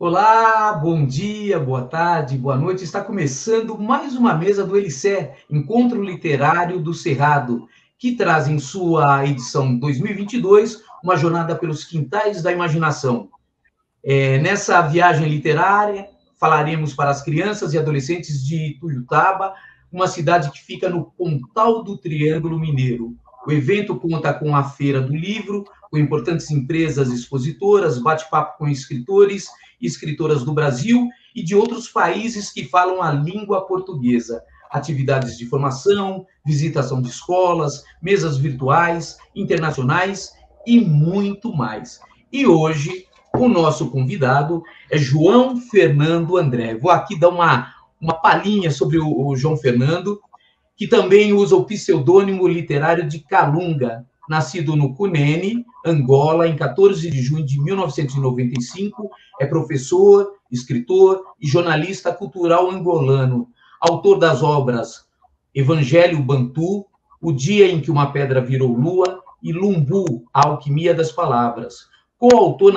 Olá, bom dia, boa tarde, boa noite. Está começando mais uma mesa do Elisser, Encontro Literário do Cerrado, que traz em sua edição 2022 uma jornada pelos quintais da imaginação. Nessa viagem literária, falaremos para as crianças e adolescentes de Tuiutaba, uma cidade que fica no Pontal do Triângulo Mineiro. O evento conta com a Feira do Livro, com importantes empresas expositoras, bate-papo com escritores e escritoras do Brasil e de outros países que falam a língua portuguesa. Atividades de formação, visitação de escolas, mesas virtuais, internacionais e muito mais. E hoje, o nosso convidado é João Fernando André. Vou aqui dar uma palhinha sobre o João Fernando, que também usa o pseudônimo literário de Calunga, nascido no Cunene, Angola, em 14 de junho de 1995, é professor, escritor e jornalista cultural angolano, autor das obras Evangelho Bantu, O Dia em que uma Pedra Virou Lua e Lumbu, A Alquimia das Palavras. Coautor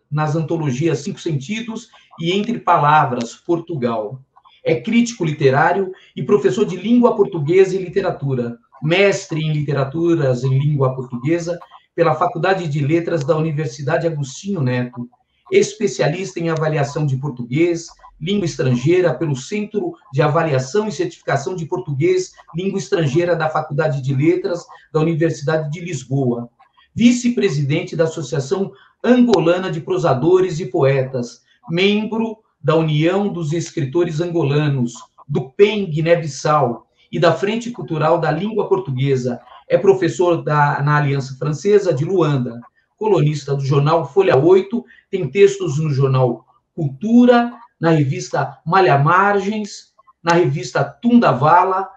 nas antologias Cinco Sentidos e Entre Palavras, Portugal. É crítico literário e professor de língua portuguesa e literatura, mestre em literaturas em língua portuguesa pela Faculdade de Letras da Universidade Agostinho Neto, especialista em avaliação de português, língua estrangeira pelo Centro de Avaliação e Certificação de Português, Língua Estrangeira da Faculdade de Letras da Universidade de Lisboa, vice-presidente da Associação Angolana de Prosadores e Poetas, membro da União dos Escritores Angolanos, do PEN Guiné-Bissau e da Frente Cultural da Língua Portuguesa. É professor na Aliança Francesa de Luanda, colunista do jornal Folha 8, tem textos no jornal Cultura, na revista Malha Margens, na revista Tundavala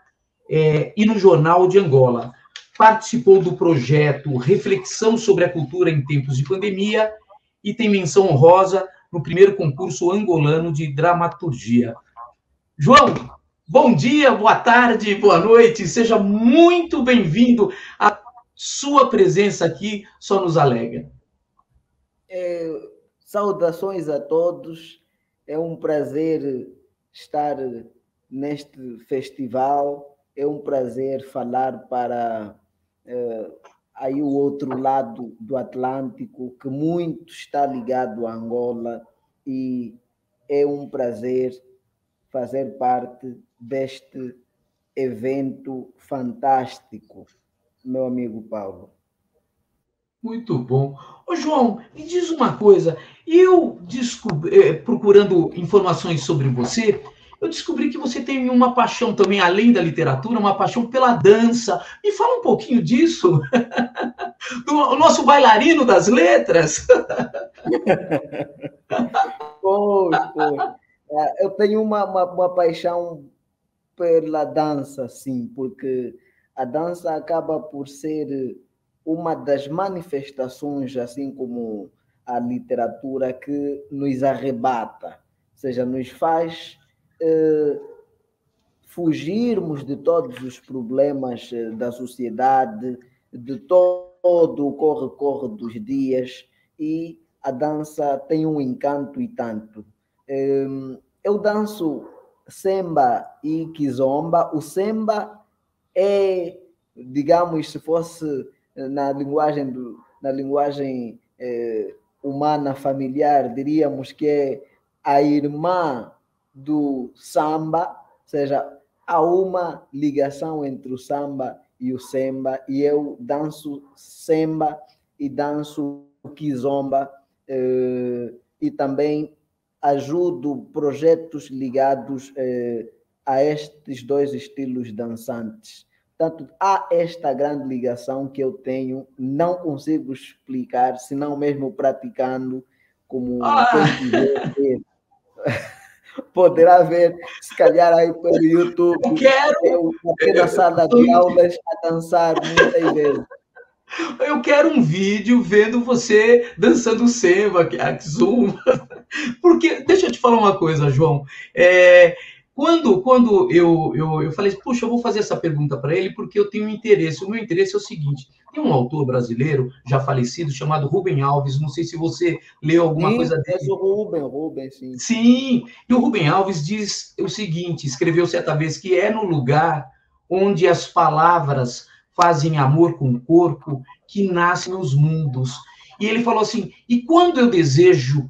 e no Jornal de Angola. Participou do projeto Reflexão sobre a Cultura em Tempos de Pandemia e tem menção honrosa no primeiro concurso angolano de dramaturgia. João, bom dia, boa tarde, boa noite, seja muito bem-vindo. A sua presença aqui só nos alegra. Saudações a todos, é um prazer estar neste festival, é um prazer falar para aí o outro lado do Atlântico, que muito está ligado a Angola, e é um prazer fazer parte deste evento fantástico, meu amigo Paulo. Muito bom. Ô, João, me diz uma coisa. Eu descobri, procurando informações sobre você, eu descobri que você tem uma paixão também, além da literatura, uma paixão pela dança. Me fala um pouquinho disso. Do nosso bailarino das letras. Pois. Eu tenho uma paixão pela dança, sim, porque a dança acaba por ser uma das manifestações, assim como a literatura, que nos arrebata, ou seja, nos faz fugirmos de todos os problemas da sociedade, de todo o corre-corre dos dias, e a dança tem um encanto e tanto. Eu danço semba e kizomba. O semba é, digamos, se fosse na linguagem humana familiar, diríamos que é a irmã do samba, ou seja, há uma ligação entre o samba e o semba, e eu danço semba e danço kizomba, e também ajudo projetos ligados a estes dois estilos dançantes. Portanto, há esta grande ligação que eu tenho, não consigo explicar, senão mesmo praticando, como quem quiser ver. Poderá ver, se calhar, aí pelo YouTube. Eu aqui na sala de aulas a dançar muitas vezes. Eu quero um vídeo vendo você dançando samba, a kizomba. Porque, deixa eu te falar uma coisa, João. Quando eu falei, puxa, eu vou fazer essa pergunta para ele porque eu tenho um interesse. O meu interesse é o seguinte: tem um autor brasileiro já falecido chamado Rubem Alves. Não sei se você leu alguma Sim, coisa conheço dele. o Rubem, sim. Sim, e o Rubem Alves diz o seguinte: escreveu certa vez que é no lugar onde as palavras fazem amor com o corpo que nascem os mundos. E ele falou assim: e quando eu desejo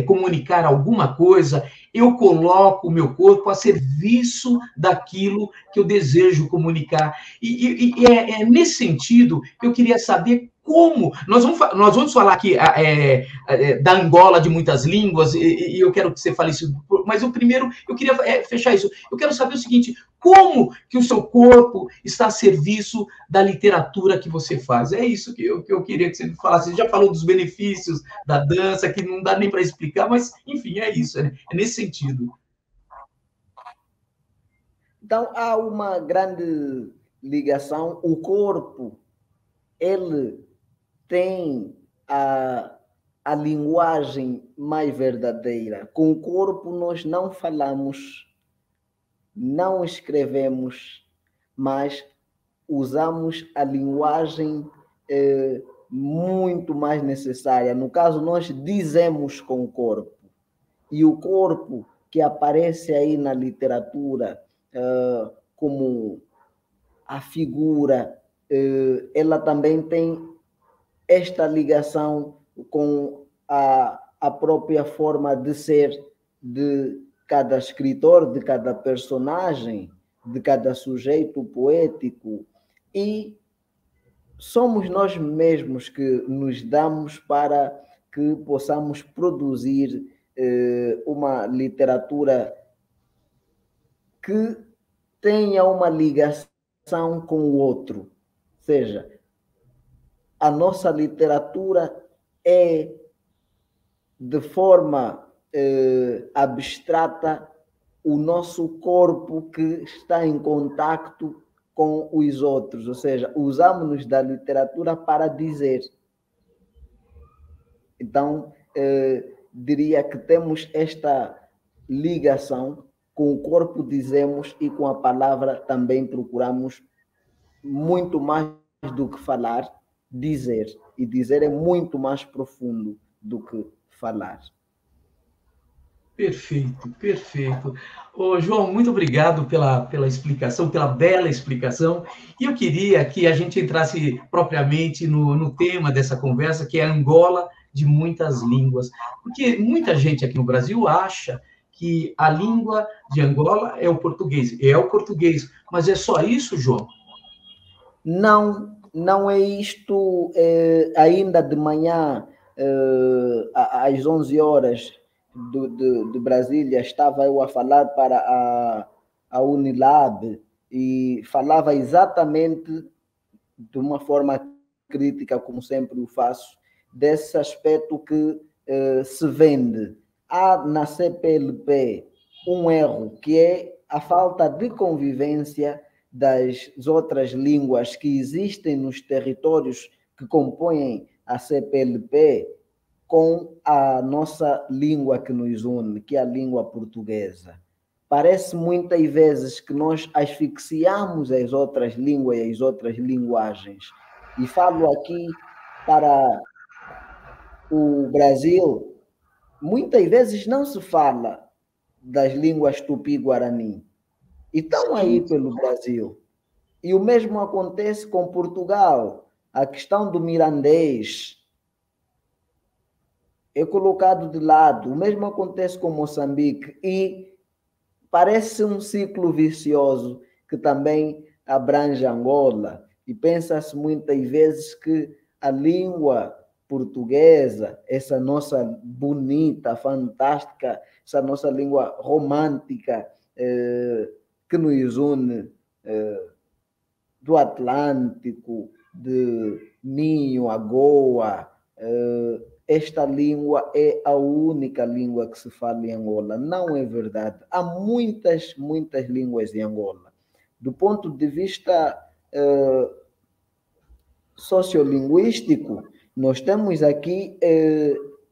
comunicar alguma coisa, eu coloco o meu corpo a serviço daquilo que eu desejo comunicar. E é nesse sentido que eu queria saber como. Nós vamos falar aqui da Angola de muitas línguas, e eu quero que você fale isso, mas o primeiro, eu queria fechar isso. Eu quero saber o seguinte: como que o seu corpo está a serviço da literatura que você faz? É isso que eu queria que você falasse. Você já falou dos benefícios da dança, que não dá nem para explicar, mas, enfim, é isso, é nesse sentido. Então, há uma grande ligação. O corpo, ele tem a linguagem mais verdadeira. Com o corpo, nós não falamos, não escrevemos, mas usamos a linguagem muito mais necessária. No caso, nós dizemos com o corpo. E o corpo que aparece aí na literatura como a figura, ela também tem esta ligação com a própria forma de ser de cada escritor, de cada personagem, de cada sujeito poético. E somos nós mesmos que nos damos para que possamos produzir uma literatura que tenha uma ligação com o outro. Ou seja, a nossa literatura é de forma abstrata o nosso corpo que está em contacto com os outros, ou seja, usamos-nos da literatura para dizer. Então, diria que temos esta ligação com o corpo, dizemos, e com a palavra também procuramos muito mais do que falar, dizer. E dizer é muito mais profundo do que falar. Perfeito, perfeito. Ô, João, muito obrigado pela explicação, pela bela explicação. E eu queria que a gente entrasse propriamente no tema dessa conversa, que é Angola de muitas línguas. Porque muita gente aqui no Brasil acha que a língua de Angola é o português. É o português. Mas é só isso, João? Não, não é isto. Ainda de manhã, às 11 horas de Brasília, estava eu a falar para a Unilab e falava exatamente de uma forma crítica, como sempre o faço, desse aspecto que se vende. Há na CPLP um erro, que é a falta de convivência das outras línguas que existem nos territórios que compõem a CPLP com a nossa língua que nos une, que é a língua portuguesa. Parece muitas vezes que nós asfixiamos as outras línguas e as outras linguagens. E falo aqui para o Brasil, muitas vezes não se fala das línguas tupi-guarani. E estão aí pelo Brasil. E o mesmo acontece com Portugal. A questão do mirandês é colocado de lado. O mesmo acontece com Moçambique. E parece um ciclo vicioso que também abrange Angola. E pensa-se muitas vezes que a língua portuguesa, essa nossa bonita, fantástica, essa nossa língua romântica, que nos une do Atlântico, de Minho a Goa, esta língua é a única língua que se fala em Angola. Não é verdade. Há muitas, muitas línguas em Angola. Do ponto de vista sociolinguístico, nós temos aqui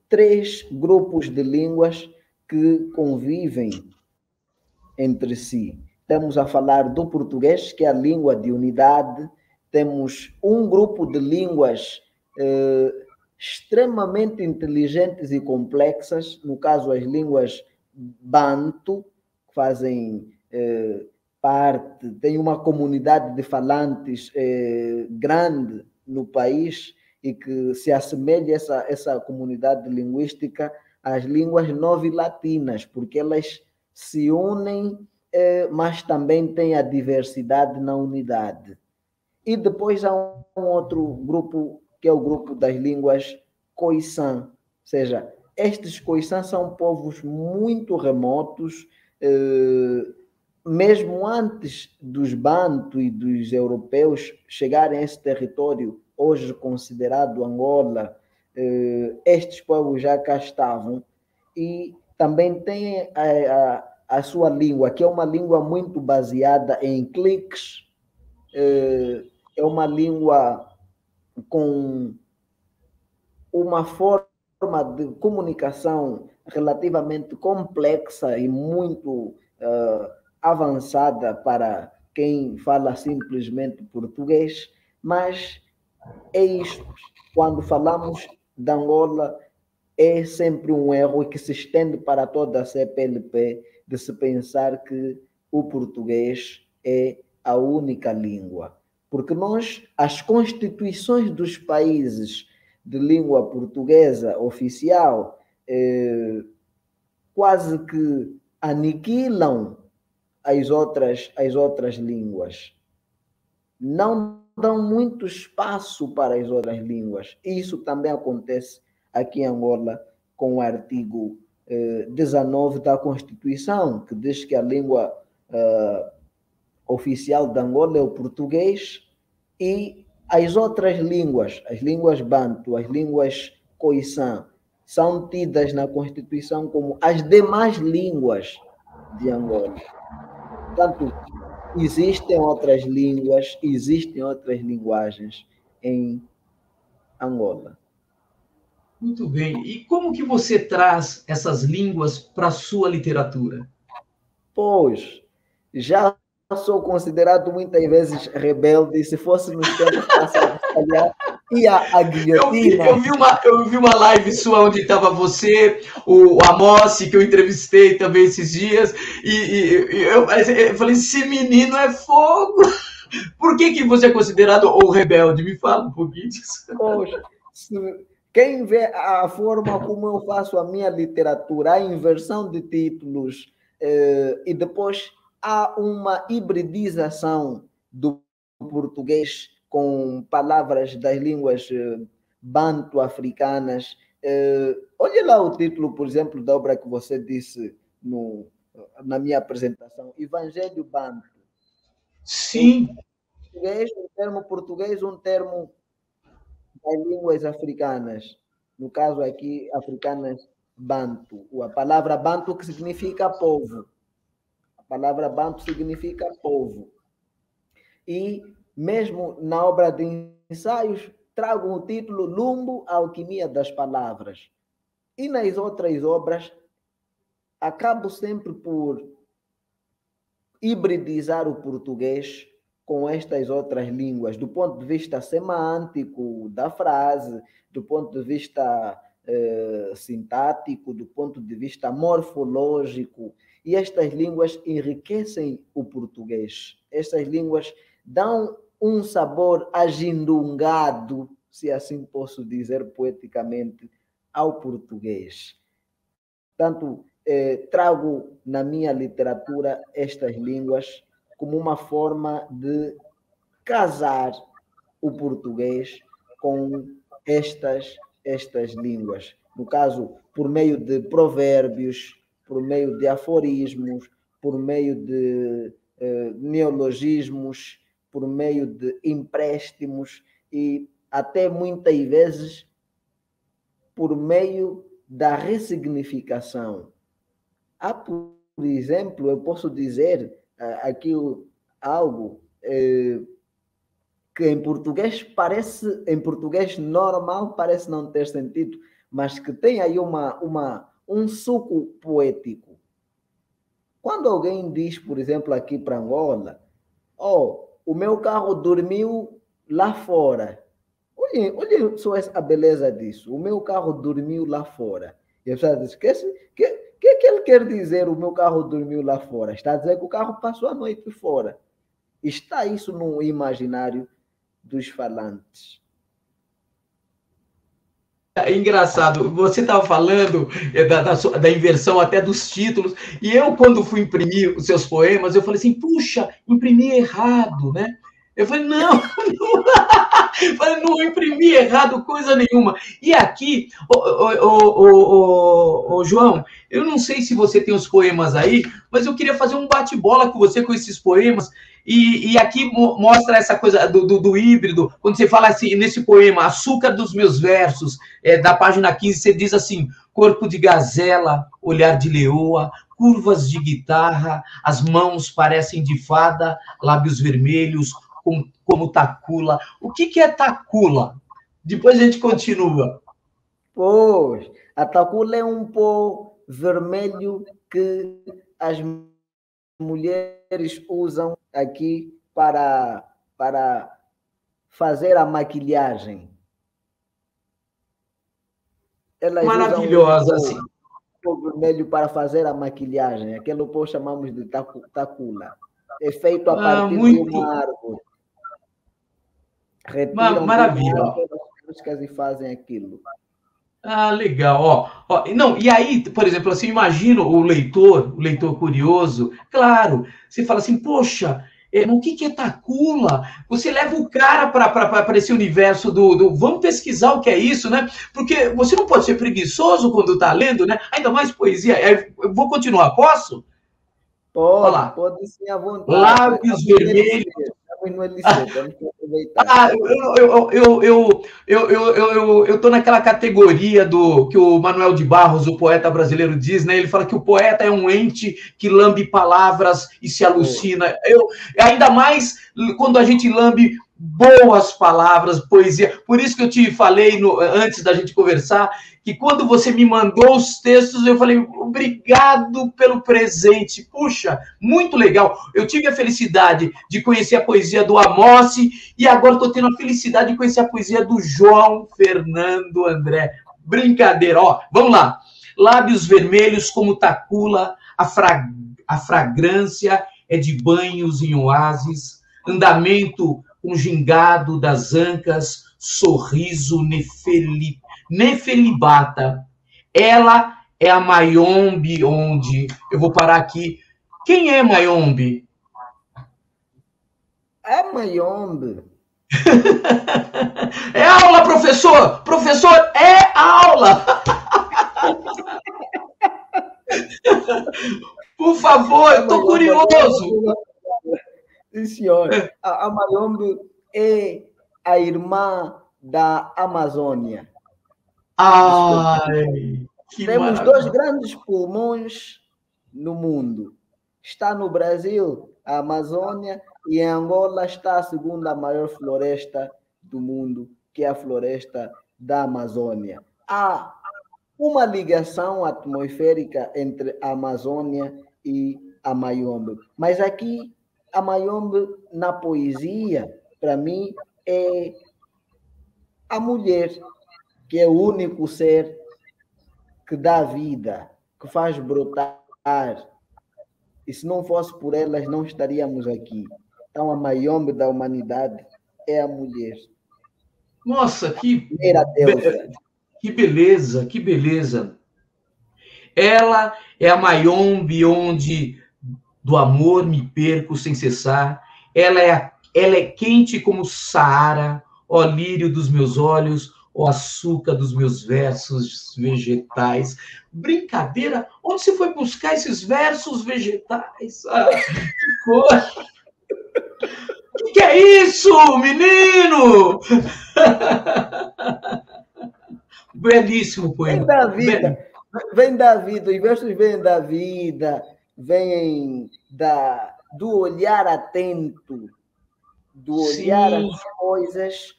3 grupos de línguas que convivem entre si. Estamos a falar do português, que é a língua de unidade. Temos um grupo de línguas extremamente inteligentes e complexas, no caso as línguas banto, que fazem parte, tem uma comunidade de falantes grande no país e que se assemelha essa comunidade linguística às línguas novilatinas, porque elas se unem, mas também têm a diversidade na unidade. E depois há um outro grupo, que é o grupo das línguas Khoisan, ou seja, estes Khoisan são povos muito remotos, mesmo antes dos Bantu e dos europeus chegarem a esse território, hoje considerado Angola, estes povos já cá estavam e também têm a sua língua, que é uma língua muito baseada em cliques, é uma língua com uma forma de comunicação relativamente complexa e muito avançada para quem fala simplesmente português, mas é isto. Quando falamos de Angola, é sempre um erro que se estende para toda a CPLP de se pensar que o português é a única língua. Porque as constituições dos países de língua portuguesa oficial quase que aniquilam as outras línguas. Não dão muito espaço para as outras línguas. Isso também acontece aqui em Angola com o artigo 19 da Constituição, que diz que a língua oficial de Angola é o português e as outras línguas, as línguas banto, as línguas khoisan, são tidas na Constituição como as demais línguas de Angola. Portanto, existem outras línguas, existem outras linguagens em Angola. Muito bem. E como que você traz essas línguas para a sua literatura? Pois, já sou considerado muitas vezes rebelde, e se fosse nos tempos passados, aliás, ia a guilhotina. Eu vi uma live sua onde estava você, o Amossi, que eu entrevistei também esses dias, e eu falei, esse menino é fogo. Por que você é considerado o rebelde? Me fala um pouquinho disso. Poxa, quem vê a forma como eu faço a minha literatura, a inversão de títulos, e depois há uma hibridização do português com palavras das línguas banto-africanas. Olha lá o título, por exemplo, da obra que você disse na minha apresentação, Evangelho Banto. Sim. Um termo português, um termo das línguas africanas. No caso aqui, africanas Banto. A palavra Banto que significa povo. A palavra Banto significa povo. E mesmo na obra de ensaios, trago o título Lumbo, a Alquimia das Palavras. E nas outras obras, acabo sempre por hibridizar o português com estas outras línguas, do ponto de vista semântico da frase, do ponto de vista sintático, do ponto de vista morfológico. E estas línguas enriquecem o português. Estas línguas dão um sabor agindungado, se assim posso dizer poeticamente, ao português. Portanto, trago na minha literatura estas línguas como uma forma de casar o português com estas línguas. No caso, por meio de provérbios, por meio de aforismos, por meio de neologismos, por meio de empréstimos e até muitas vezes por meio da ressignificação. Há, por exemplo, eu posso dizer aqui algo que em português normal parece não ter sentido, mas que tem aí um suco poético. Quando alguém diz, por exemplo, aqui para Angola, oh, o meu carro dormiu lá fora. Olhem só a beleza disso. O meu carro dormiu lá fora. E a pessoa diz, que ele quer dizer o meu carro dormiu lá fora? Está a dizer que o carro passou a noite fora. Está isso no imaginário dos falantes. É engraçado, você estava falando da inversão até dos títulos, e eu, quando fui imprimir os seus poemas, eu falei assim, puxa, imprimi errado, né? Eu falei, não, não imprimi errado coisa nenhuma. E aqui, João, eu não sei se você tem os poemas aí, mas eu queria fazer um bate-bola com você com esses poemas. E aqui mostra essa coisa do híbrido, quando você fala assim, nesse poema, Açúcar dos Meus Versos, da página 15, você diz assim, corpo de gazela, olhar de leoa, curvas de guitarra, as mãos parecem de fada, lábios vermelhos, como tacula. O que é tacula? Depois a gente continua. Pois, a tacula é um pó vermelho que as mulheres usam aqui para fazer a maquilhagem. Elas maravilhosa, usam um pó vermelho para fazer a maquilhagem. Aquele pó chamamos de tacula. É feito a partir de uma árvore. Retiram maravilha. As cascas e fazem aquilo. Ah, legal. Não, e aí, por exemplo, assim, imagino o leitor curioso, claro, você fala assim, poxa, o que é tacula? Você leva o cara para esse universo vamos pesquisar o que é isso, né? Porque você não pode ser preguiçoso quando está lendo, né? Ainda mais poesia. Eu vou continuar, posso? Pode sim, à vontade. Lábios vermelhos. Eu tô naquela categoria do que o Manuel de Barros, o poeta brasileiro, diz, né? Ele fala que o poeta é um ente que lambe palavras e se alucina. Ainda mais quando a gente lambe boas palavras, poesia. Por isso que eu te falei antes da gente conversar, que quando você me mandou os textos, eu falei, obrigado pelo presente. Puxa, muito legal. Eu tive a felicidade de conhecer a poesia do Amossi e agora estou tendo a felicidade de conhecer a poesia do João Fernando André. Brincadeira, vamos lá. Lábios vermelhos como tacula, a fragrância é de banhos em oásis, andamento com gingado das ancas, sorriso nefelibata. Ela é a Mayombe, onde... Eu vou parar aqui. Quem é Mayombe? É Mayombe. É aula, professor! Professor, é aula! Por favor, estou curioso. Sim, senhor. A Mayombe é a irmã da Amazônia. Ai, que Temos maravilha. 2 grandes pulmões no mundo. Está no Brasil, a Amazônia, e em Angola está a segunda maior floresta do mundo, que é a floresta da Amazônia. Há uma ligação atmosférica entre a Amazônia e a Mayombe. Mas aqui, a Mayombe, na poesia, para mim, é a mulher, que é o único ser que dá vida, que faz brotar. E se não fosse por elas, não estaríamos aqui. Então, a Mayombe da humanidade é a mulher. Nossa, que beleza, que beleza. Ela é a Mayombe onde do amor me perco sem cessar. Ela é quente como o Saara, ó lírio dos meus olhos, ó açúcar dos meus versos vegetais. Brincadeira, onde você foi buscar esses versos vegetais? Que coisa! O que é isso, menino? Belíssimo poema. Vem da vida. Vem da vida. Os versos vêm da vida, vêm do olhar atento, do olhar as coisas,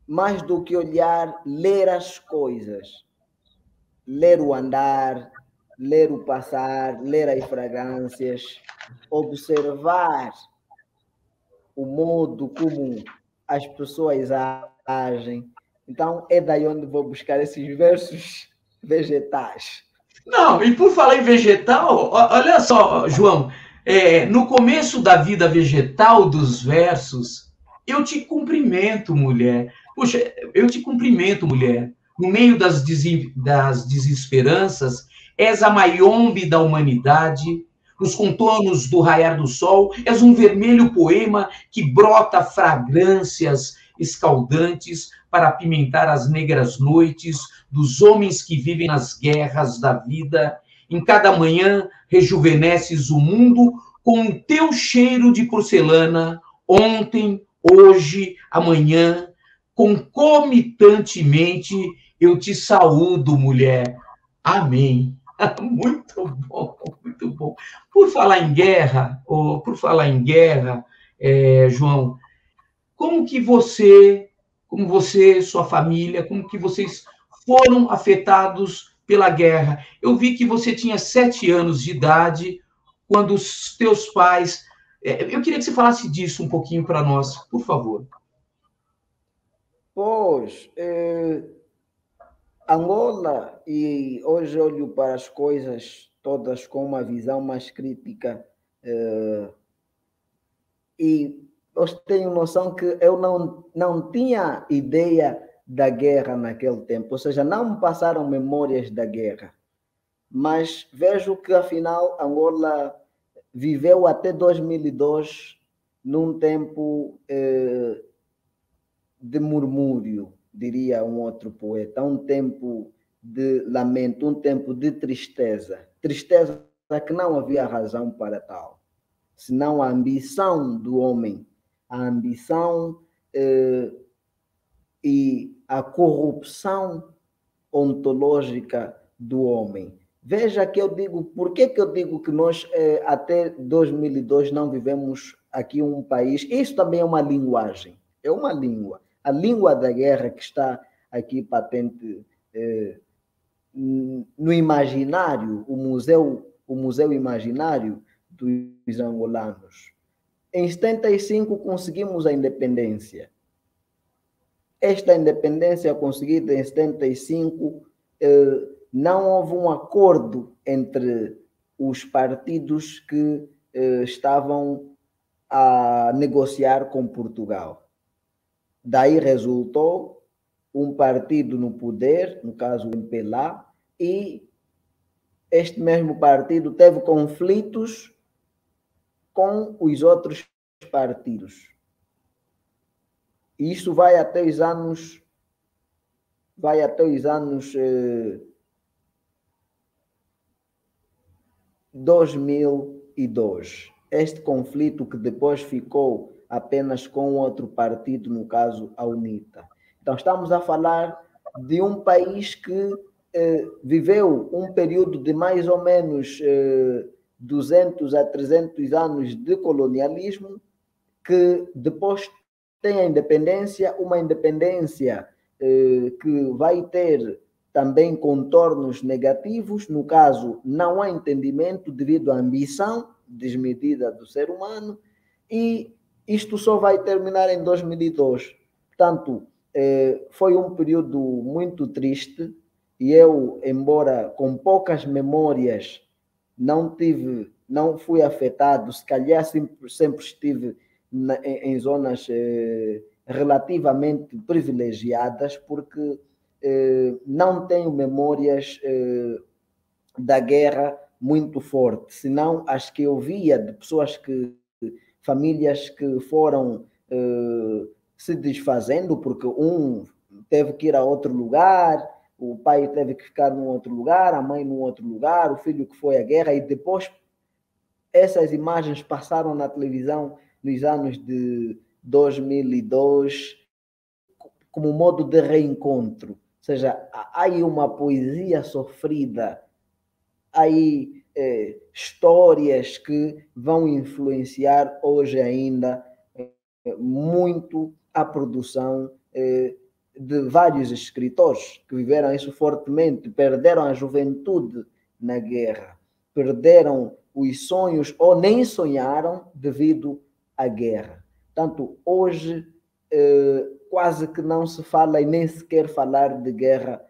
mais do que olhar, ler as coisas. Ler o andar, ler o passar, ler as fragrâncias, observar o modo como as pessoas agem. Então, é daí onde vou buscar esses versos vegetais. Não, e por falar em vegetal, olha só, João, no começo da vida vegetal dos versos, eu te cumprimento, mulher. Puxa, eu te cumprimento, mulher. No meio das desesperanças, és a maiombe da humanidade. Nos contornos do raiar do sol, és um vermelho poema que brota fragrâncias escaldantes para apimentar as negras noites dos homens que vivem nas guerras da vida. Em cada manhã, rejuvenesces o mundo com o teu cheiro de porcelana, ontem, hoje, amanhã, concomitantemente, eu te saúdo, mulher. Amém. Muito bom, muito bom. Por falar em guerra, João, como que você, sua família, como que vocês foram afetados pela guerra? Eu vi que você tinha 7 anos de idade quando os teus pais. Eu queria que você falasse disso um pouquinho para nós, por favor. Pois, Angola, e hoje olho para as coisas todas com uma visão mais crítica, e eu tenho noção que eu não tinha ideia da guerra naquele tempo, ou seja, não me passaram memórias da guerra, mas vejo que afinal Angola viveu até 2002 num tempo de murmúrio, diria um outro poeta, um tempo de lamento, um tempo de tristeza, tristeza que não havia razão para tal, senão a ambição do homem, a ambição e a corrupção ontológica do homem. Veja que eu digo, por que eu digo que nós até 2002 não vivemos aqui um país? Isso também é uma linguagem, é uma língua. A língua da guerra que está aqui patente no imaginário, o museu imaginário dos angolanos. Em 75 conseguimos a independência. Esta independência conseguida em 75, não houve um acordo entre os partidos que estavam a negociar com Portugal. Daí resultou um partido no poder, no caso o MPLA, e este mesmo partido teve conflitos com os outros partidos. E isso vai até os anos 2002. Este conflito que depois ficou apenas com outro partido, no caso a UNITA. Então estamos a falar de um país que viveu um período de mais ou menos 200 a 300 anos de colonialismo, que depois tem a independência, uma independência que vai ter também contornos negativos. No caso, não há entendimento devido à ambição desmedida do ser humano, e isto só vai terminar em 2002. Portanto, foi um período muito triste, e eu, embora com poucas memórias, não fui afetado, se calhar sempre estive em zonas relativamente privilegiadas, porque não tenho memórias da guerra muito fortes, senão as que eu via de pessoas famílias que foram se desfazendo, porque um teve que ir a outro lugar, o pai teve que ficar num outro lugar, a mãe num outro lugar, o filho que foi à guerra, e depois essas imagens passaram na televisão nos anos de 2002 como modo de reencontro. Ou seja, há aí uma poesia sofrida, há aí histórias que vão influenciar hoje ainda muito a produção de vários escritores que viveram isso fortemente, perderam a juventude na guerra, perderam os sonhos ou nem sonharam devido à guerra. Portanto, hoje quase que não se fala e nem se quer falar de guerra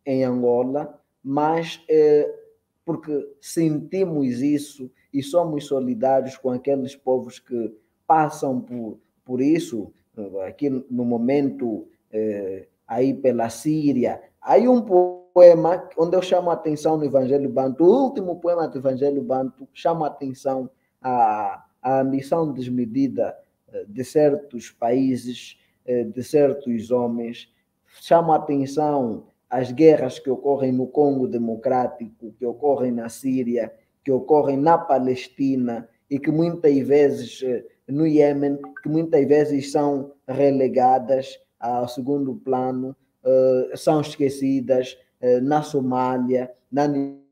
em Angola, mas porque sentimos isso e somos solidários com aqueles povos que passam por isso, aqui no momento, aí pela Síria. Aí um poema onde eu chamo a atenção no Evangelho Banto, o último poema do Evangelho Banto, chama a atenção à ambição desmedida de certos países, de certos homens, chama a atenção as guerras que ocorrem no Congo Democrático, que ocorrem na Síria, que ocorrem na Palestina e que muitas vezes no Iêmen, que muitas vezes são relegadas ao segundo plano, são esquecidas na Somália, na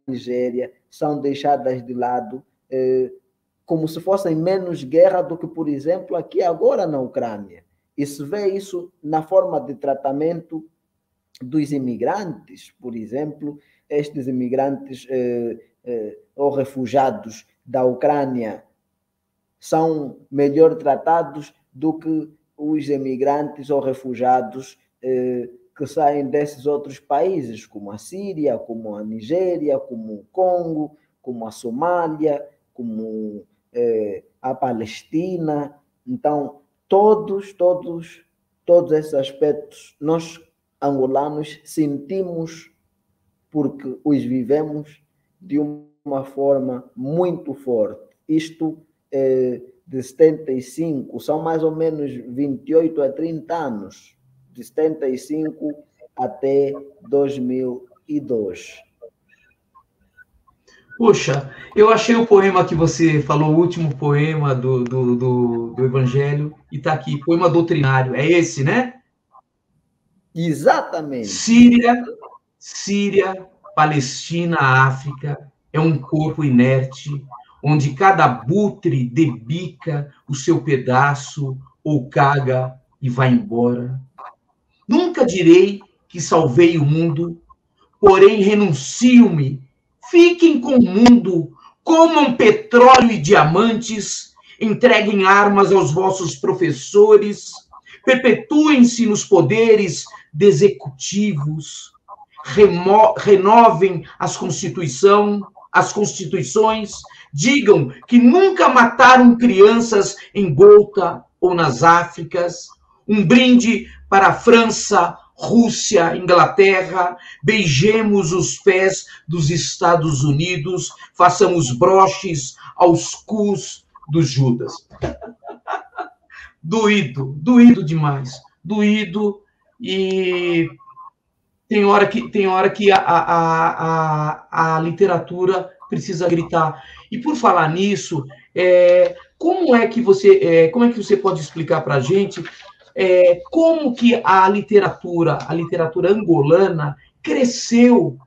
Nigéria, são deixadas de lado, como se fossem menos guerra do que, por exemplo, aqui agora na Ucrânia. E se vê isso na forma de tratamento dos imigrantes, por exemplo, estes imigrantes ou refugiados da Ucrânia são melhor tratados do que os imigrantes ou refugiados que saem desses outros países, como a Síria, como a Nigéria, como o Congo, como a Somália, como a Palestina. Então, todos esses aspectos nós angolanos sentimos porque os vivemos de uma forma muito forte. Isto de 75, são mais ou menos 28 a 30 anos, de 75 até 2002. Poxa, eu achei o poema que você falou, o último poema do Evangelho, e está aqui, poema doutrinário. É esse, né? Exatamente. Síria, Palestina, África, é um corpo inerte, onde cada abutre debica o seu pedaço ou caga e vai embora. Nunca direi que salvei o mundo, porém renuncio-me. Fiquem com o mundo, comam petróleo e diamantes, entreguem armas aos vossos professores, perpetuem-se nos poderes de executivos, renovem as constituições, digam que nunca mataram crianças em Gouta ou nas Áfricas. Um brinde para a França, Rússia, Inglaterra, beijemos os pés dos Estados Unidos, façamos broches aos cus dos Judas. Doído demais, doído, e tem hora que a literatura precisa gritar. E por falar nisso, como é que você pode explicar para a gente como que a literatura angolana cresceu,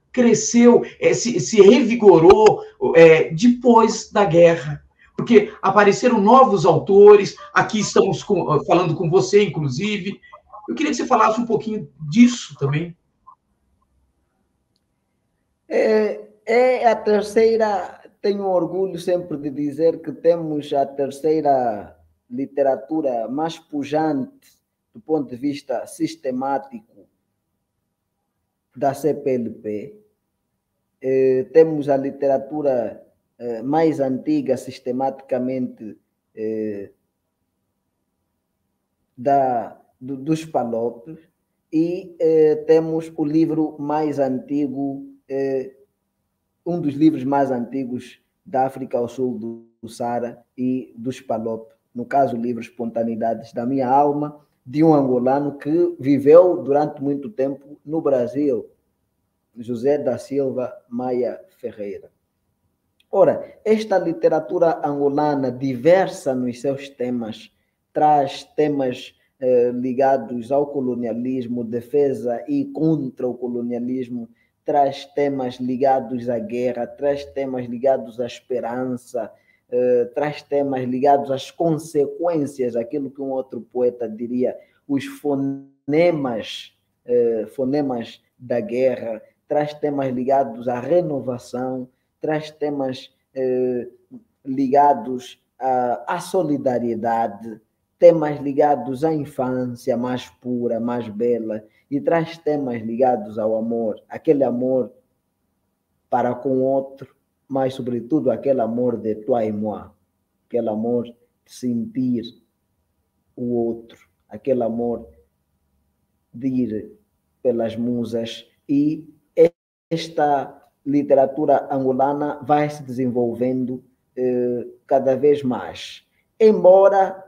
se revigorou depois da guerra? Porque apareceram novos autores, aqui estamos falando com você, inclusive. Eu queria que você falasse um pouquinho disso também. É a terceira, tenho orgulho sempre de dizer que temos a terceira literatura mais pujante do ponto de vista sistemático da CPLP. Temos a literatura mais antiga sistematicamente dos Palopes e temos o livro mais antigo, um dos livros mais antigos da África ao sul do Saara e dos Palopes, no caso o livro Espontaneidades da Minha Alma, de um angolano que viveu durante muito tempo no Brasil, José da Silva Maia Ferreira. Ora, esta literatura angolana, diversa nos seus temas, traz temas ligados ao colonialismo, defesa e contra o colonialismo, traz temas ligados à guerra, traz temas ligados à esperança, traz temas ligados às consequências, aquilo que um outro poeta diria, os fonemas da guerra, traz temas ligados à renovação, traz temas ligados à solidariedade, temas ligados à infância mais pura, mais bela, e traz temas ligados ao amor, aquele amor para com o outro, mas sobretudo aquele amor de toi et moi, aquele amor de sentir o outro, aquele amor de ir pelas musas, e esta literatura angolana vai se desenvolvendo cada vez mais, embora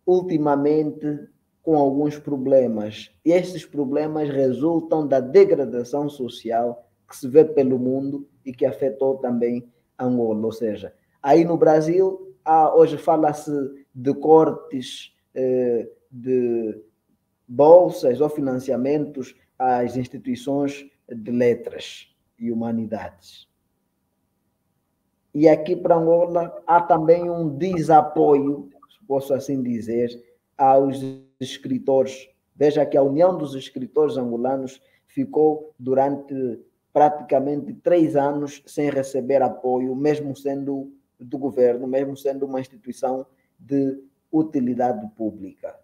ultimamente com alguns problemas, e esses problemas resultam da degradação social que se vê pelo mundo e que afetou também Angola, ou seja, aí no Brasil hoje fala-se de cortes de bolsas ou financiamentos às instituições de letras e humanidades. E aqui para Angola há também um desapoio, posso assim dizer, aos escritores. Veja que a União dos Escritores Angolanos ficou durante praticamente 3 anos sem receber apoio, mesmo sendo do governo, mesmo sendo uma instituição de utilidade pública.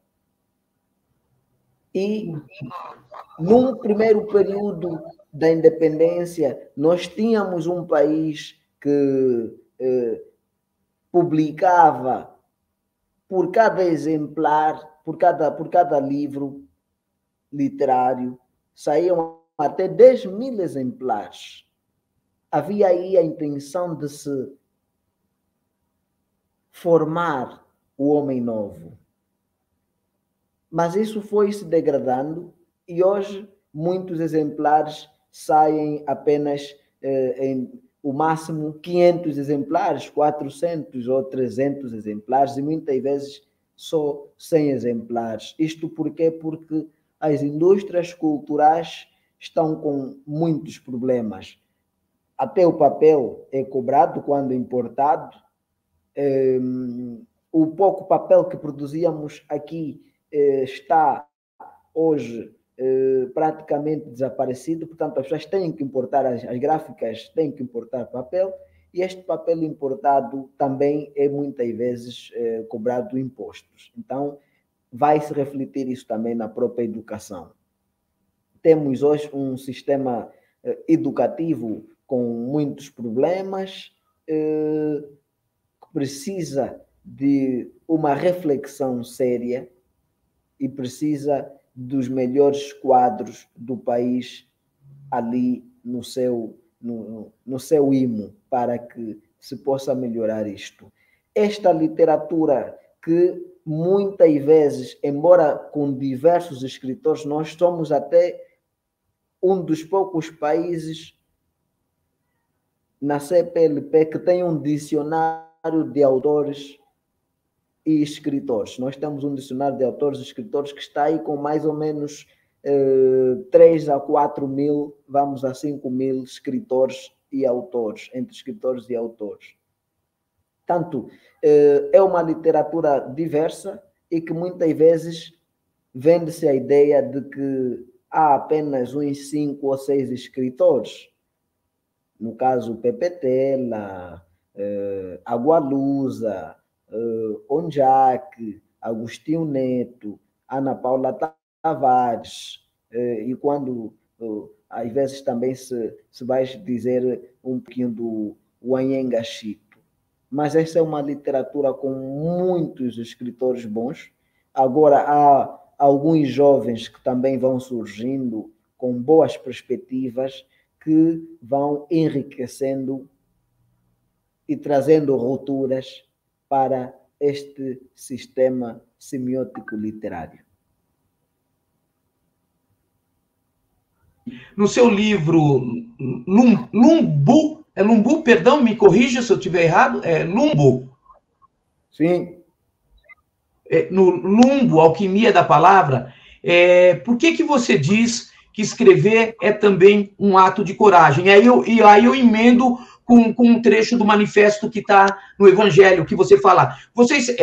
E num primeiro período da independência, nós tínhamos um país que publicava por cada exemplar, por cada livro literário, saíam até 10.000 exemplares. Havia aí a intenção de se formar o homem novo. Mas isso foi se degradando e hoje muitos exemplares saem apenas em o máximo 500 exemplares, 400 ou 300 exemplares e muitas vezes só 100 exemplares. Isto por quê? Porque as indústrias culturais estão com muitos problemas. Até o papel é cobrado quando importado. O pouco papel que produzíamos aqui está hoje praticamente desaparecido, portanto as pessoas têm que importar, as gráficas têm que importar papel, e este papel importado também é muitas vezes cobrado impostos. Então vai se refletir isso também na própria educação. Temos hoje um sistema educativo com muitos problemas, que precisa de uma reflexão séria e precisa dos melhores quadros do país ali no seu imo, para que se possa melhorar isto. Esta literatura que muitas vezes, embora com diversos escritores, nós somos até um dos poucos países na CPLP que tem um dicionário de autores e escritores. Nós temos um dicionário de autores e escritores que está aí com mais ou menos 3 a 4 mil, vamos a 5 mil escritores e autores, entre escritores e autores. Tanto é uma literatura diversa e que muitas vezes vende-se a ideia de que há apenas uns 5 ou 6 escritores. No caso, Pepe Tela, Agualusa, Onjak, Agostinho Neto, Ana Paula Tavares, e quando às vezes também se vai dizer um pouquinho do Wanyenga Chito. Mas essa é uma literatura com muitos escritores bons. Agora há alguns jovens que também vão surgindo com boas perspectivas, que vão enriquecendo e trazendo rupturas para este sistema semiótico literário. No seu livro Lumbu, Lumbu, perdão, me corrija se eu estiver errado, é Lumbu. Sim. No Lumbu, Alquimia da Palavra, por que você diz que escrever é também um ato de coragem? E aí eu emendo com um trecho do manifesto que está no Evangelho, que você fala.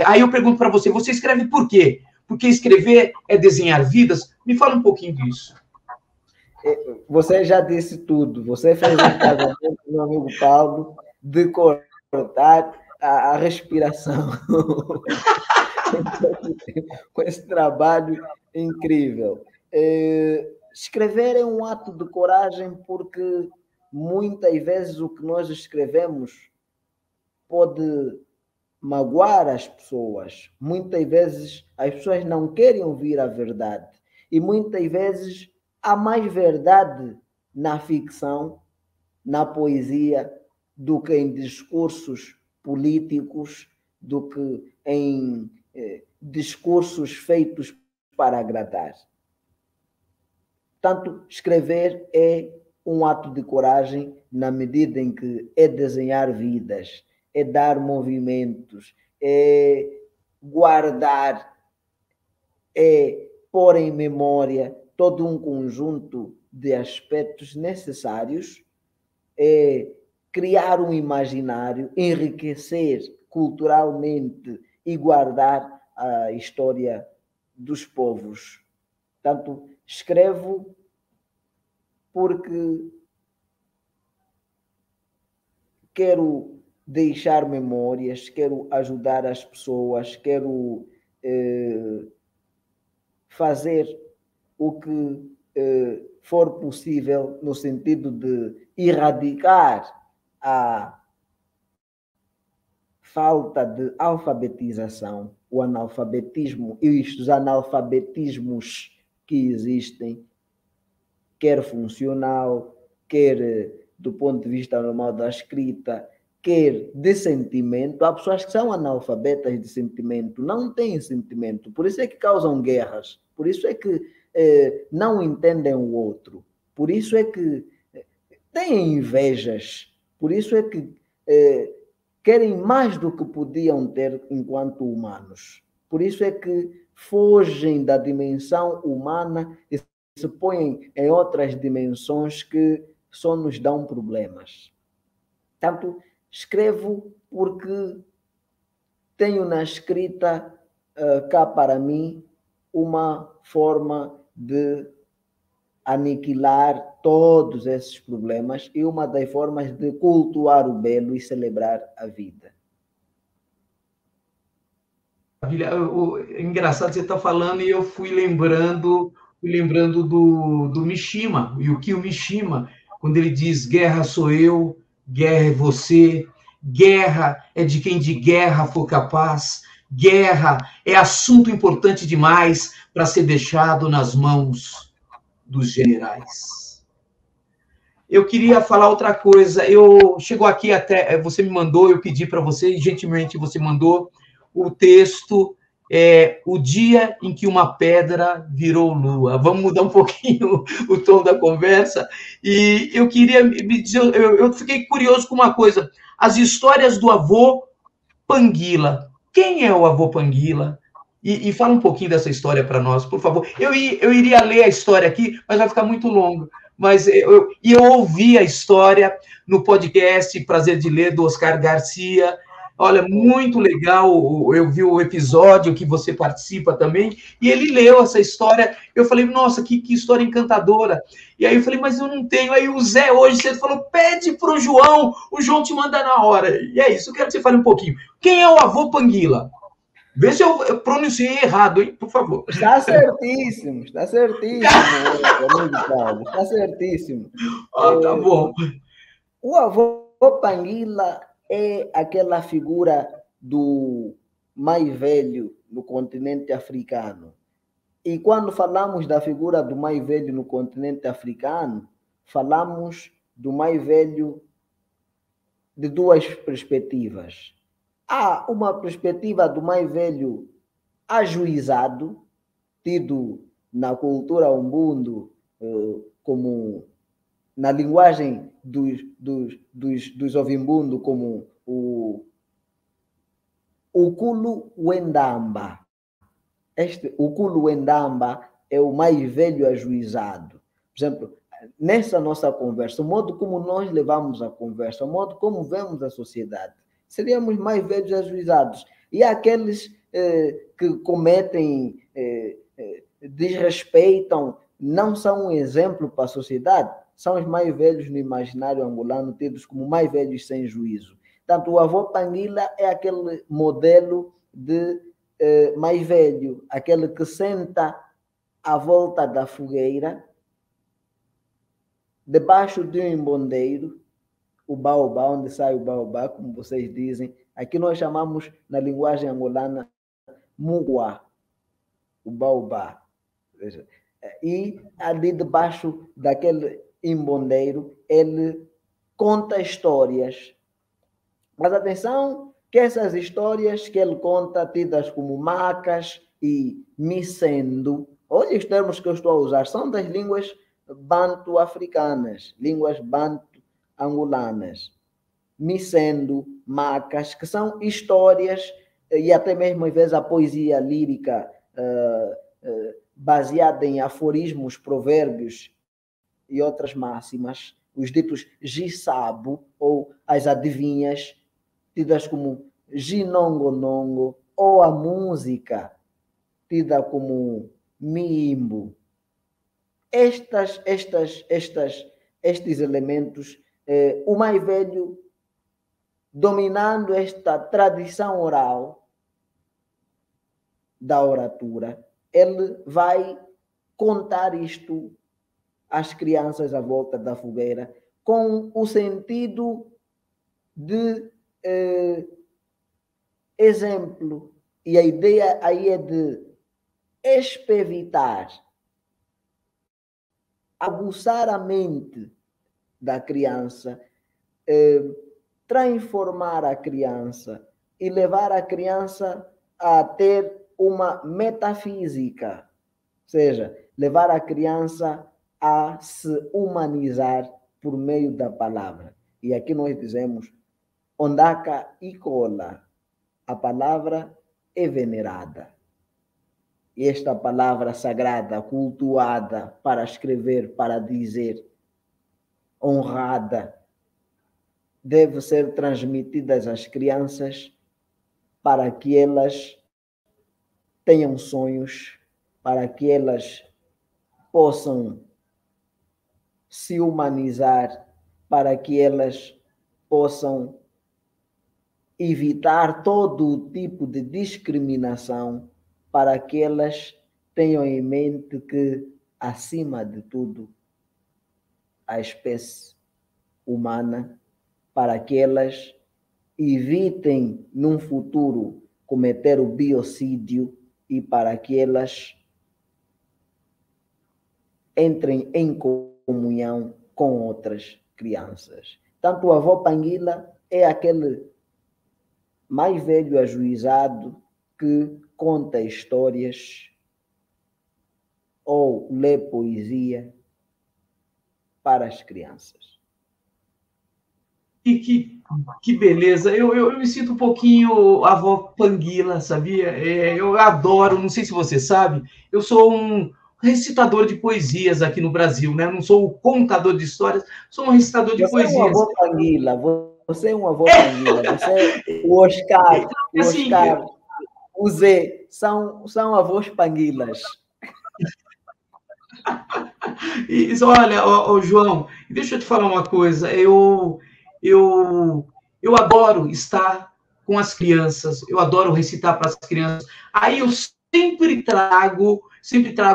Aí eu pergunto para você, você escreve por quê? Porque escrever é desenhar vidas? Me fala um pouquinho disso. Você já disse tudo. Você fez um casamento, meu amigo Paulo, de cortar a respiração com esse trabalho incrível. Escrever é um ato de coragem porque muitas vezes o que nós escrevemos pode magoar as pessoas. Muitas vezes as pessoas não querem ouvir a verdade. E muitas vezes há mais verdade na ficção, na poesia, do que em discursos políticos, do que em discursos feitos para agradar. Portanto, escrever é um ato de coragem na medida em que é desenhar vidas, é dar movimentos, é guardar, é pôr em memória todo um conjunto de aspectos necessários, é criar um imaginário, enriquecer culturalmente e guardar a história dos povos. Portanto, escrevo porque quero deixar memórias, quero ajudar as pessoas, quero fazer o que for possível no sentido de erradicar a falta de alfabetização, o analfabetismo e os analfabetismos que existem, quer funcional, quer do ponto de vista normal da escrita, quer de sentimento. Há pessoas que são analfabetas de sentimento, não têm sentimento, por isso é que causam guerras, por isso é que não entendem o outro, por isso é que têm invejas, por isso é que querem mais do que podiam ter enquanto humanos, por isso é que fogem da dimensão humana e se põem em outras dimensões que só nos dão problemas. Portanto, escrevo porque tenho na escrita cá para mim uma forma de aniquilar todos esses problemas e uma das formas de cultuar o belo e celebrar a vida. É engraçado você estar falando e eu fui lembrando do Mishima, Yukio Mishima, quando ele diz: guerra sou eu, guerra é você, guerra é de quem de guerra for capaz, guerra é assunto importante demais para ser deixado nas mãos dos generais. Eu queria falar outra coisa. Chegou aqui até, você me mandou, eu pedi para você, e gentilmente você mandou o texto, O Dia em que uma Pedra Virou Lua. Vamos mudar um pouquinho o tom da conversa. E eu queria me dizer, eu fiquei curioso com uma coisa. As histórias do avô Panguila. Quem é o avô Panguila? E fala um pouquinho dessa história para nós, por favor. Eu iria ler a história aqui, mas vai ficar muito longo. Mas eu ouvi a história no podcast Prazer de Ler, do Oscar Garcia. Olha, muito legal. Eu vi o episódio que você participa também, e ele leu essa história. Eu falei, nossa, que história encantadora. E aí eu falei, mas eu não tenho. Aí o Zé hoje, você falou, pede para o João te manda na hora. E é isso, eu quero que você fale um pouquinho. Quem é o avô Panguila? Vê se eu pronunciei errado, hein, por favor. Está certíssimo, está certíssimo. Tá bom. O avô Panguila é aquela figura do mais velho no continente africano. E quando falamos da figura do mais velho no continente africano, falamos do mais velho de duas perspectivas. Há uma perspectiva do mais velho ajuizado, tido na cultura umbundo como, na linguagem dos ovimbundo, como o Kulu Wendamba. O Kulu Wendamba é o mais velho ajuizado. Por exemplo, nessa nossa conversa, o modo como nós levamos a conversa, o modo como vemos a sociedade, seríamos mais velhos ajuizados. E aqueles que cometem, desrespeitam não são um exemplo para a sociedade, são os mais velhos no imaginário angolano, tidos como mais velhos sem juízo. Portanto, o avô Panguila é aquele modelo de mais velho, aquele que senta à volta da fogueira, debaixo de um embondeiro, o baobá, onde sai o baobá, como vocês dizem. Aqui nós chamamos, na linguagem angolana, muguá, o baobá. E ali debaixo daquele embondeiro, ele conta histórias. Mas atenção, que essas histórias que ele conta, tidas como macas e micendo, olha os termos que eu estou a usar, são das línguas banto-africanas, línguas banto-angolanas. Micendo, macas, que são histórias, e até mesmo às vezes a poesia lírica baseada em aforismos, provérbios e outras máximas, os ditos gisabo, ou as adivinhas, tidas como ginongonongo, ou a música, tida como miimbo. Estes elementos, o mais velho, dominando esta tradição oral da oratura, ele vai contar isto às crianças à volta da fogueira, com o sentido de exemplo. E a ideia aí é de espevitar, aguçar a mente da criança, transformar a criança e levar a criança a ter uma metafísica, ou seja, levar a criança a se humanizar por meio da palavra. E aqui nós dizemos ondaka e cola, a palavra é venerada. E esta palavra sagrada, cultuada para escrever, para dizer, honrada, deve ser transmitida às crianças para que elas tenham sonhos, para que elas possam se humanizar, para que elas possam evitar todo tipo de discriminação, para que elas tenham em mente que, acima de tudo, a espécie humana, para que elas evitem, num futuro, cometer o biocídio e para que elas entrem em comunhão com outras crianças. Tanto o avô Panguila é aquele mais velho ajuizado que conta histórias ou lê poesia para as crianças. Que beleza! Eu me sinto um pouquinho avó Panguila, sabia? Eu adoro, não sei se você sabe, eu sou um recitador de poesias aqui no Brasil, né? Não sou o contador de histórias, sou um recitador de poesias. Você é um avô Panguila, você é um avô Panguila, você, o Oscar, o Zé, são avós Panguilas. Olha, João, deixa eu te falar uma coisa, eu adoro estar com as crianças, eu adoro recitar para as crianças. Aí eu sempre trago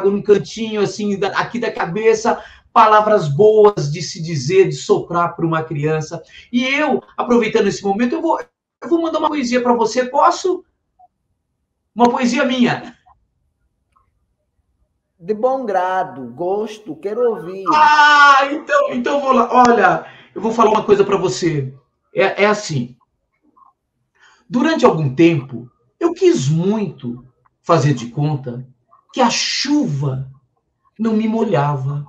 num cantinho assim, aqui da cabeça, palavras boas de se dizer, de soprar para uma criança. E eu, aproveitando esse momento, eu vou mandar uma poesia para você, posso? Uma poesia minha. De bom grado, gosto, quero ouvir. Então vou lá. Olha, eu vou falar uma coisa para você. É assim. Durante algum tempo, eu quis muito fazer de conta que a chuva não me molhava,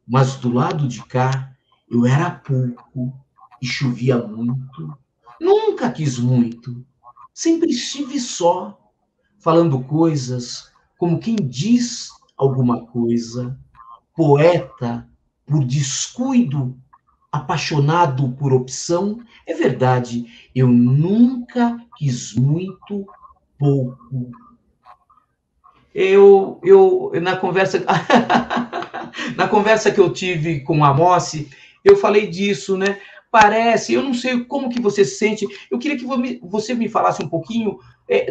mas do lado de cá eu era pouco e chovia muito. Nunca quis muito, sempre estive só, falando coisas como quem diz alguma coisa, poeta por descuido, apaixonado por opção. É verdade, eu nunca quis muito, pouco. eu na conversa na conversa que eu tive com a Mossi, eu falei disso, né? Parece, eu não sei como que você se sente. Eu queria que você me falasse um pouquinho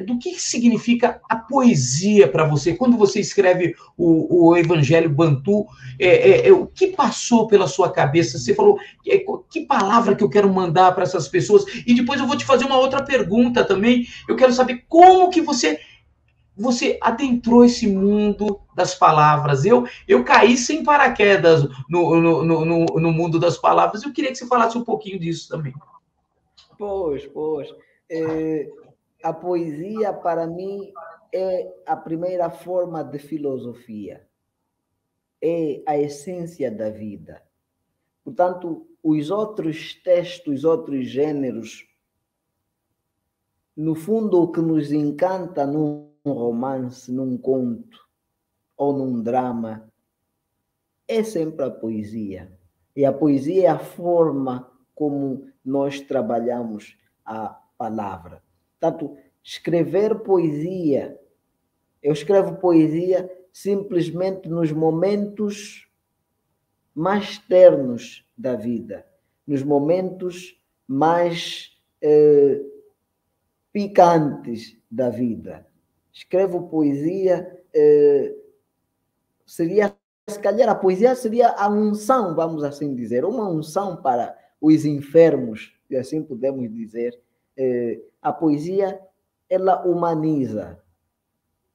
do que significa a poesia para você. Quando você escreve o Evangelho Bantu, o que passou pela sua cabeça? Você falou, que palavra que eu quero mandar para essas pessoas? E depois eu vou te fazer uma outra pergunta também. Eu quero saber como que você adentrou esse mundo das palavras. Eu caí sem paraquedas no mundo das palavras. Eu queria que você falasse um pouquinho disso também. Pois. A poesia, para mim, é a primeira forma de filosofia. É a essência da vida. Portanto, os outros textos, os outros gêneros, no fundo, o que nos encanta num romance, num conto ou num drama, é sempre a poesia. E a poesia é a forma como nós trabalhamos a palavra. Portanto, escrever poesia, eu escrevo poesia simplesmente nos momentos mais ternos da vida, nos momentos mais picantes da vida. Escrevo poesia, seria, se calhar, a poesia seria a unção, vamos assim dizer, uma unção para os enfermos, se assim podemos dizer. A poesia, ela humaniza.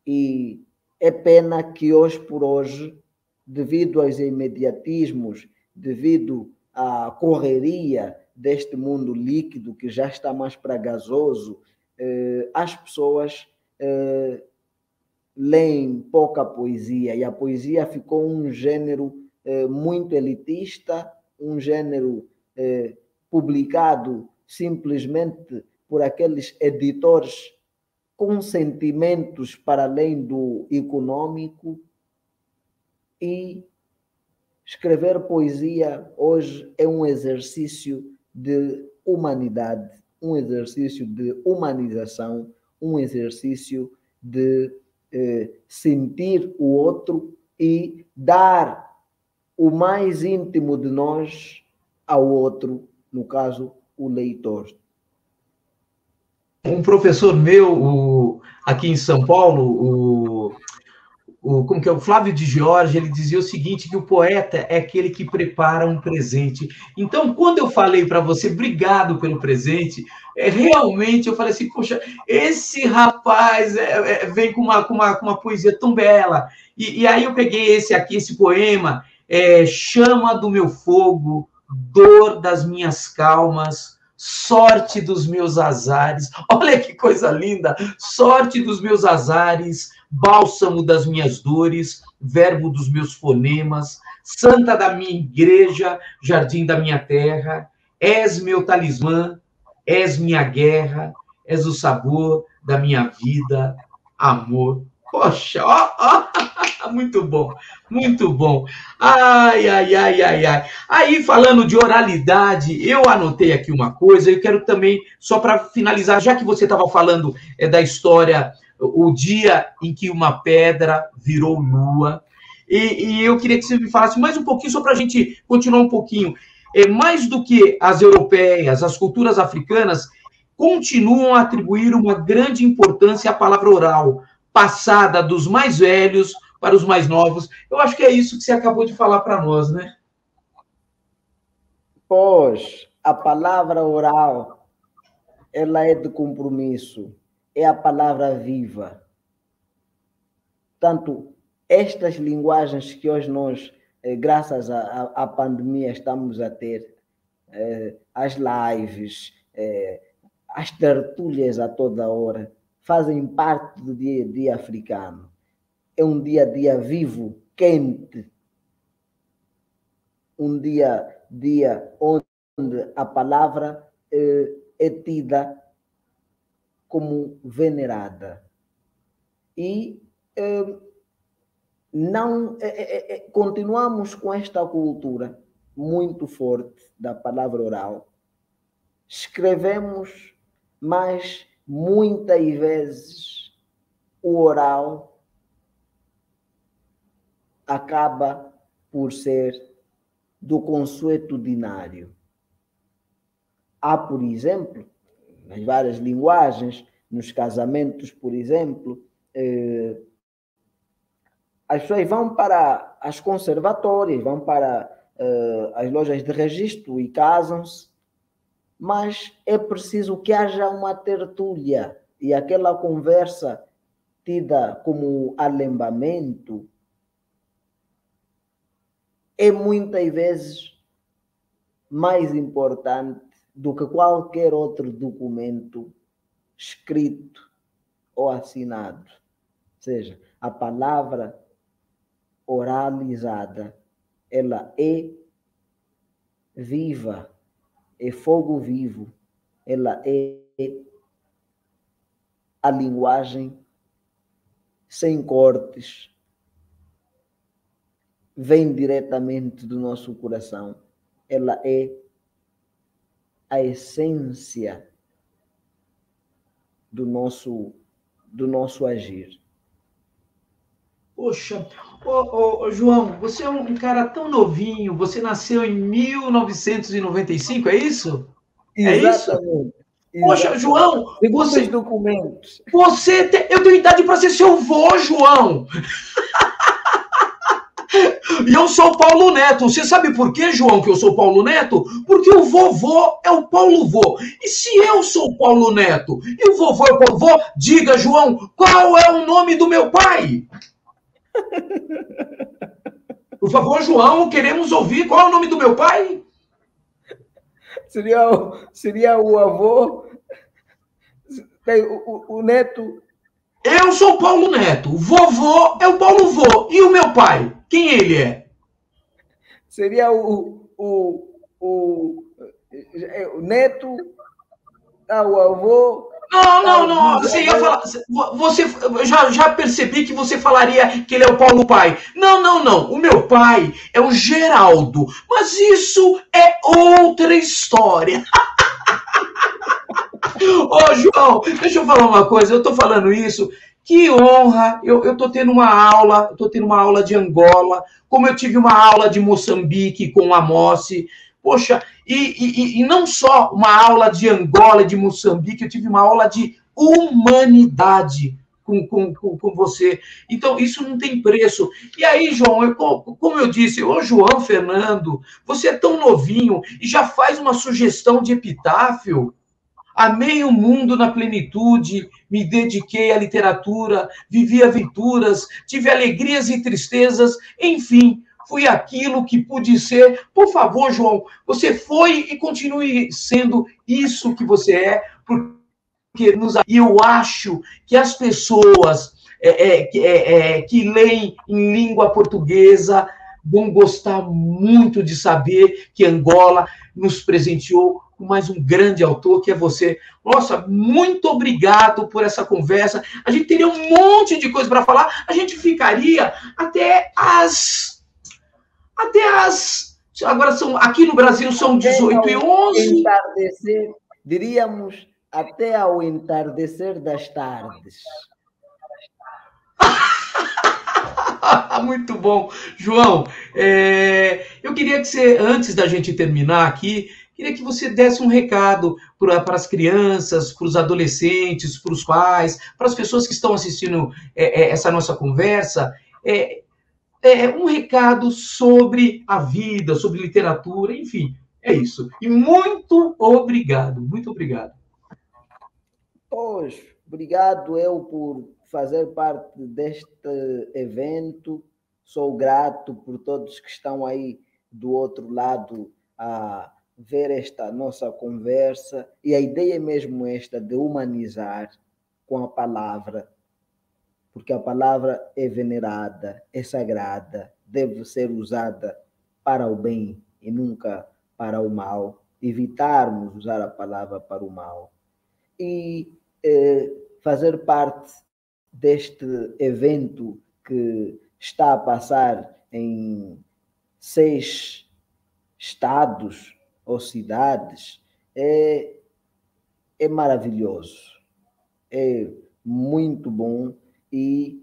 E é pena que hoje por hoje, devido aos imediatismos, devido à correria deste mundo líquido que já está mais para gasoso, as pessoas leem pouca poesia e a poesia ficou um gênero muito elitista, um gênero publicado simplesmente por aqueles editores com sentimentos para além do econômico. E escrever poesia hoje é um exercício de humanidade, um exercício de humanização, um exercício de sentir o outro e dar o mais íntimo de nós ao outro, no caso, o leitor. Um professor meu, aqui em São Paulo, como que é, o Flávio de Giorgi, ele dizia o seguinte, que o poeta é aquele que prepara um presente. Então, quando eu falei para você, obrigado pelo presente, realmente eu falei assim, poxa, esse rapaz vem com uma poesia tão bela. E aí eu peguei esse aqui, esse poema, chama do meu fogo, dor das minhas calmas, sorte dos meus azares. Olha que coisa linda! Sorte dos meus azares, bálsamo das minhas dores, verbo dos meus fonemas, santa da minha igreja, jardim da minha terra, és meu talismã, és minha guerra, és o sabor da minha vida, amor. Poxa, muito bom, muito bom. Ai, ai, ai, ai, ai. Aí, falando de oralidade, eu anotei aqui uma coisa, eu quero também, só para finalizar, já que você estava falando da história, o dia em que uma pedra virou lua, e eu queria que você me falasse mais um pouquinho, só para a gente continuar um pouquinho. Mais do que as europeias, as culturas africanas continuam a atribuir uma grande importância à palavra oral, passada dos mais velhos para os mais novos. Eu acho que é isso que você acabou de falar para nós, né? Pois, a palavra oral, ela é de compromisso, é a palavra viva. Tanto estas linguagens que hoje nós, graças à pandemia, estamos a ter, as lives, as tertúlias a toda hora, fazem parte do dia a dia africano. É um dia a dia vivo, quente, um dia a dia onde a palavra é tida como venerada. E não continuamos com esta cultura muito forte da palavra oral. Escrevemos, mas muitas vezes o oral acaba por ser do consuetudinário. Há, por exemplo, nas várias linguagens, nos casamentos, por exemplo, as pessoas vão para as conservatórias, vão para as lojas de registro e casam-se, mas é preciso que haja uma tertúlia e aquela conversa tida como alembamento é muitas vezes mais importante do que qualquer outro documento escrito ou assinado. Ou seja, a palavra oralizada, ela é viva, é fogo vivo, ela é a linguagem sem cortes, vem diretamente do nosso coração, ela é a essência do nosso agir. Poxa, João, você é um cara tão novinho, você nasceu em 1995, é isso? É isso? Exatamente. Poxa, João, segundo os documentos. Eu tenho idade para ser seu vô, João. E eu sou Paulo Neto. Você sabe por que, João, que eu sou Paulo Neto? Porque o vovô é o Paulo Vô. E se eu sou Paulo Neto e o vovô é o Paulo Vô, diga, João, qual é o nome do meu pai? Por favor, João, queremos ouvir qual é o nome do meu pai? Seria o avô, o neto. Eu sou Paulo Neto. O vovô é o Paulo Vô. E o meu pai? Quem ele é? Seria o neto, o avô. Não. Você ia falar. Você já percebi que você falaria que ele é o Paulo Pai. Não. O meu pai é o Geraldo. Mas isso é outra história. Ô, João, deixa eu falar uma coisa. Eu tô falando isso. Que honra. Eu tô tendo uma aula de Angola, como eu tive uma aula de Moçambique com o Amossi. Poxa, e não só uma aula de Angola e de Moçambique, eu tive uma aula de humanidade com você. Então, isso não tem preço. E aí, João, como eu disse, ô João Fernando, você é tão novinho e já faz uma sugestão de epitáfio. Amei o mundo na plenitude, me dediquei à literatura, vivi aventuras, tive alegrias e tristezas, enfim, fui aquilo que pude ser. Por favor, João, você foi e continue sendo isso que você é, porque e eu acho que as pessoas que leem em língua portuguesa vão gostar muito de saber que Angola nos presenteou com mais um grande autor, que é você. Nossa, muito obrigado por essa conversa. A gente teria um monte de coisa para falar. A gente ficaria até as. Agora são. Aqui no Brasil são 18h11. Entardecer, diríamos até ao entardecer das tardes. Muito bom. João, eu queria que você, antes da gente terminar aqui, queria que você desse um recado para as crianças, para os adolescentes, para os pais, para as pessoas que estão assistindo essa nossa conversa, um recado sobre a vida, sobre literatura, enfim, é isso. E muito obrigado, muito obrigado. Pois, obrigado eu por fazer parte deste evento. Sou grato por todos que estão aí do outro lado a ver esta nossa conversa. E a ideia é mesmo esta de humanizar com a palavra, porque a palavra é venerada, é sagrada, deve ser usada para o bem e nunca para o mal. Evitarmos usar a palavra para o mal. E fazer parte deste evento que está a passar em 6 estados ou cidades é maravilhoso, é muito bom e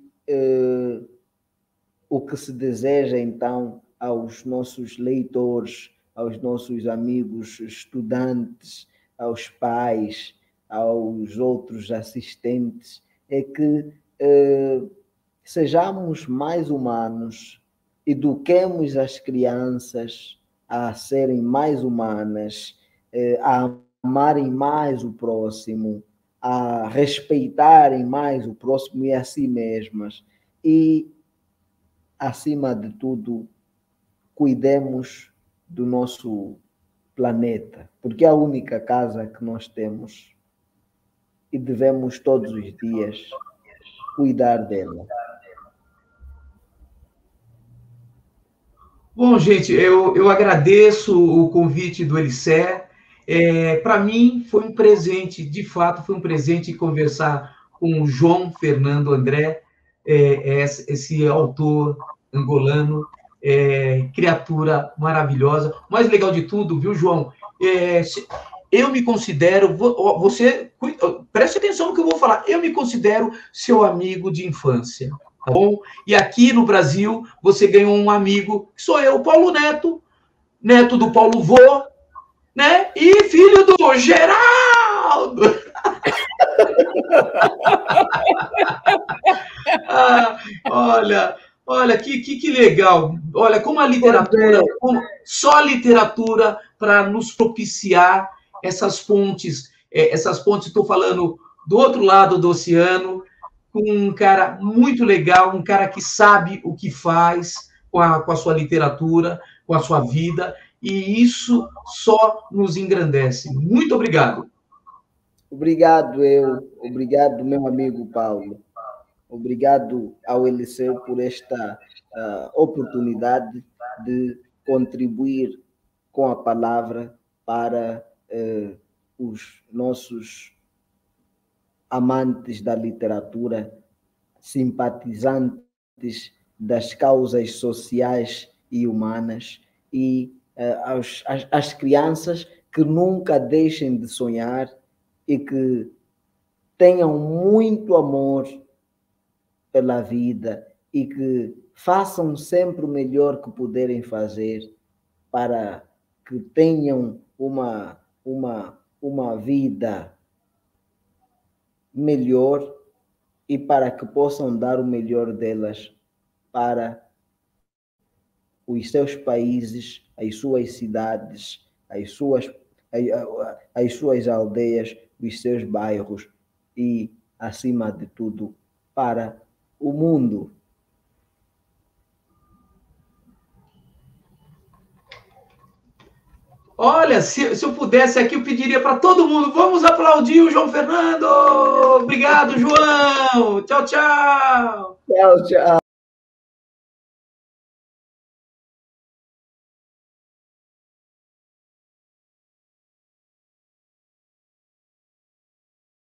o que se deseja, então, aos nossos leitores, aos nossos amigos estudantes, aos pais, aos outros assistentes, é que sejamos mais humanos, eduquemos as crianças a serem mais humanas, a amarem mais o próximo, a respeitarem mais o próximo e a si mesmas. E, acima de tudo, cuidemos do nosso planeta, porque é a única casa que nós temos e devemos todos os dias cuidar dela. Bom, gente, eu agradeço o convite do Elisé. Para mim, foi um presente, de fato, foi um presente conversar com o João Fernando André, esse autor angolano, criatura maravilhosa. O mais legal de tudo, viu, João? Eu me considero, você, preste atenção no que eu vou falar, eu me considero seu amigo de infância. Tá bom? E aqui no Brasil, você ganhou um amigo, que sou eu, Paulo Neto, neto do Paulo Vô, né? E filho do Geraldo. Olha, que legal. Olha, como a literatura, só a literatura para nos propiciar essas pontes, estou falando do outro lado do oceano, com um cara muito legal, um cara que sabe o que faz com a sua literatura, com a sua vida, e isso só nos engrandece. Muito obrigado. Obrigado, obrigado, meu amigo Paulo. Obrigado ao Eliseu por esta oportunidade de contribuir com a palavra para os nossos amantes da literatura, simpatizantes das causas sociais e humanas, e as crianças que nunca deixem de sonhar e que tenham muito amor pela vida e que façam sempre o melhor que puderem fazer para que tenham uma vida melhor e para que possam dar o melhor delas para os seus países, as suas cidades, as suas aldeias, os seus bairros e, acima de tudo, para o mundo. Olha, se eu pudesse aqui, eu pediria para todo mundo, vamos aplaudir o João Fernando! Obrigado, João! Tchau, tchau! Tchau, tchau!